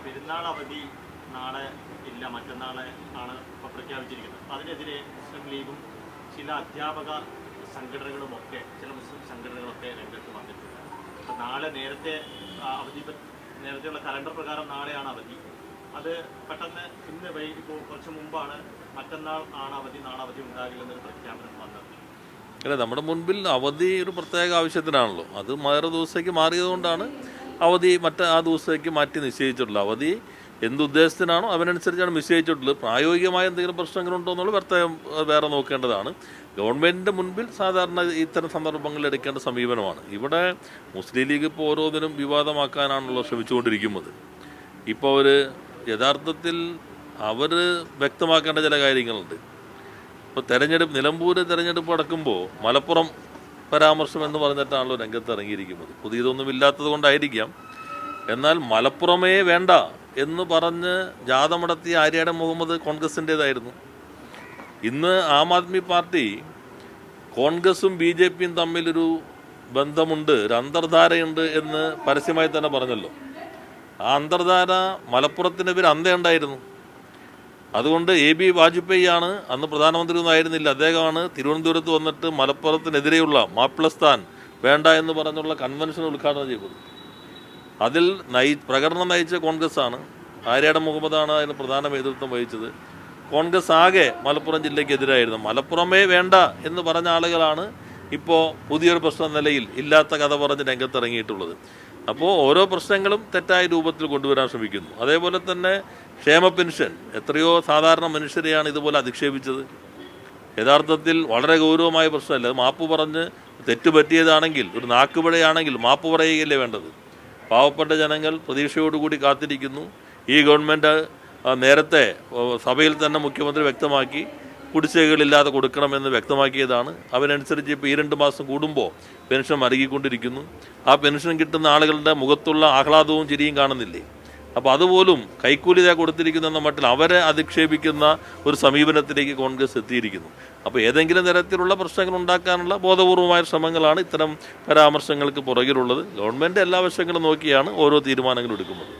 പെരുന്നാൾ അവധി നാളെ ഇല്ല, മറ്റന്നാളെ ആണ് ഇപ്പോൾ പ്രഖ്യാപിച്ചിരിക്കുന്നത്. അപ്പോൾ അതിനെതിരെ മുസ്ലിം ലീഗും ചില അധ്യാപക സംഘടനകളുമൊക്കെ, ചില മുസ്ലിം സംഘടനകളൊക്കെ രംഗത്ത് വന്നിട്ടുണ്ട്. അപ്പോൾ നാളെ നേരത്തെയുള്ള കലണ്ടർ പ്രകാരം നാളെയാണ് അവധി. അത് പെട്ടെന്ന് ഇന്ന് ഇപ്പോൾ കുറച്ച് മുമ്പാണ് മറ്റന്നാൾ ആണ് അവധി, നാളെ അവധി ഉണ്ടാകില്ലെന്നൊരു പ്രഖ്യാപനം വന്നത്. അല്ല, നമ്മുടെ മുൻപിൽ അവധി ഒരു പ്രത്യേക ആവശ്യത്തിനാണല്ലോ. അത് വേറെ ദിവസത്തേക്ക് മാറിയതുകൊണ്ടാണ് അവധി ആ ദിവസത്തേക്ക് മാറ്റി നിശ്ചയിച്ചിട്ടുള്ളത്. അവധി എന്തുദ്ദേശത്തിനാണോ അതിനനുസരിച്ചാണ് നിശ്ചയിച്ചിട്ടുള്ളത്. പ്രായോഗികമായ എന്തെങ്കിലും പ്രശ്നങ്ങളുണ്ടോ എന്നുള്ളത് വേറെ നോക്കേണ്ടതാണ്. ഗവൺമെൻറ്റിൻ്റെ മുൻപിൽ സാധാരണ ഇത്തരം സന്ദർഭങ്ങളിൽ എടുക്കേണ്ട സമീപനമാണ്. ഇവിടെ മുസ്ലിം ലീഗ് ഇപ്പോൾ ഓരോന്നിനും വിവാദമാക്കാനാണല്ലോ ശ്രമിച്ചുകൊണ്ടിരിക്കുന്നത്. ഇപ്പോൾ യഥാർത്ഥത്തിൽ അവർ വ്യക്തമാക്കേണ്ട ചില കാര്യങ്ങളുണ്ട്. ഇപ്പോൾ നിലമ്പൂർ തെരഞ്ഞെടുപ്പ് നടക്കുമ്പോൾ മലപ്പുറം പരാമർശം എന്ന് പറഞ്ഞിട്ടാണല്ലോ രംഗത്ത് ഇറങ്ങിയിരിക്കുന്നത്. പുതിയതൊന്നും ഇല്ലാത്തത് കൊണ്ടായിരിക്കാം. എന്നാൽ മലപ്പുറമേ വേണ്ട എന്ന് പറഞ്ഞ് ജാഥ നടത്തിയ ആര്യാടൻ മുഹമ്മദ് കോൺഗ്രസിൻ്റേതായിരുന്നു. ഇന്ന് ആം ആദ്മി പാർട്ടി കോൺഗ്രസും BJPയും തമ്മിലൊരു ബന്ധമുണ്ട്, ഒരു അന്തർധാരയുണ്ട് എന്ന് പരസ്യമായി തന്നെ പറഞ്ഞല്ലോ. ആ അന്തർധാര മലപ്പുറത്തിൻ്റെ പേര് അന്തയുണ്ടായിരുന്നു. അതുകൊണ്ട് AB വാജ്പേയിയാണ്, അന്ന് പ്രധാനമന്ത്രിയൊന്നും ആയിരുന്നില്ല, അദ്ദേഹമാണ് തിരുവനന്തപുരത്ത് വന്നിട്ട് മലപ്പുറത്തിനെതിരെയുള്ള മാപ്പിളസ്ഥാൻ വേണ്ട എന്ന് പറഞ്ഞുള്ള കൺവെൻഷൻ ഉദ്ഘാടനം ചെയ്തത്. അതിൽ പ്രകടനം നയിച്ച കോൺഗ്രസ്സാണ്. ആര്യാടൻ മുഹമ്മദാണ് അതിന് പ്രധാന നേതൃത്വം വഹിച്ചത്. കോൺഗ്രസ് ആകെ മലപ്പുറം ജില്ലയ്ക്ക് എതിരായിരുന്നു. മലപ്പുറമേ വേണ്ട എന്ന് പറഞ്ഞ ആളുകളാണ് ഇപ്പോൾ പുതിയൊരു പ്രശ്ന നിലയിൽ ഇല്ലാത്ത കഥ പറഞ്ഞ് രംഗത്തിറങ്ങിയിട്ടുള്ളത്. അപ്പോൾ ഓരോ പ്രശ്നങ്ങളും തെറ്റായ രൂപത്തിൽ കൊണ്ടുവരാൻ ശ്രമിക്കുന്നു. അതേപോലെ തന്നെ ക്ഷേമ പെൻഷൻ, എത്രയോ സാധാരണ മനുഷ്യരെയാണ് ഇതുപോലെ അധിക്ഷേപിച്ചത്. യഥാർത്ഥത്തിൽ വളരെ ഗൗരവമായ പ്രശ്നമല്ല. അത് മാപ്പ് പറഞ്ഞ് തെറ്റുപറ്റിയതാണെങ്കിൽ, ഒരു നാക്കുപിഴയാണെങ്കിൽ മാപ്പ് പറയുകയല്ലേ വേണ്ടത്. പാവപ്പെട്ട ജനങ്ങൾ പ്രതീക്ഷയോടുകൂടി കാത്തിരിക്കുന്നു. ഈ ഗവൺമെൻറ് നേരത്തെ സഭയിൽ തന്നെ മുഖ്യമന്ത്രി വ്യക്തമാക്കി കുടിശ്ശികകളില്ലാതെ കൊടുക്കണമെന്ന് വ്യക്തമാക്കിയതാണ്. അതിനനുസരിച്ച് ഇപ്പോൾ ഈ 2 മാസം കൂടുമ്പോൾ പെൻഷൻ മരുകിക്കൊണ്ടിരിക്കുന്നു. ആ പെൻഷൻ കിട്ടുന്ന ആളുകളുടെ മുഖത്തുള്ള ആഹ്ലാദവും ചിരിയും കാണുന്നില്ലേ? അപ്പോൾ അതുപോലും കൈക്കൂലി കൊടുത്തിരിക്കുന്ന മട്ടിൽ അവരെ അധിക്ഷേപിക്കുന്ന ഒരു സമീപനത്തിലേക്ക് കോൺഗ്രസ് എത്തിയിരിക്കുന്നു. അപ്പോൾ ഏതെങ്കിലും തരത്തിലുള്ള പ്രശ്നങ്ങൾ ഉണ്ടാക്കാനുള്ള ബോധപൂർവമായ ശ്രമങ്ങളാണ് ഇത്തരം പരാമർശങ്ങൾക്ക് പുറകിലുള്ളത്. ഗവൺമെൻറ് എല്ലാ വശങ്ങളും നോക്കിയാണ് ഓരോ തീരുമാനങ്ങളും എടുക്കുന്നത്.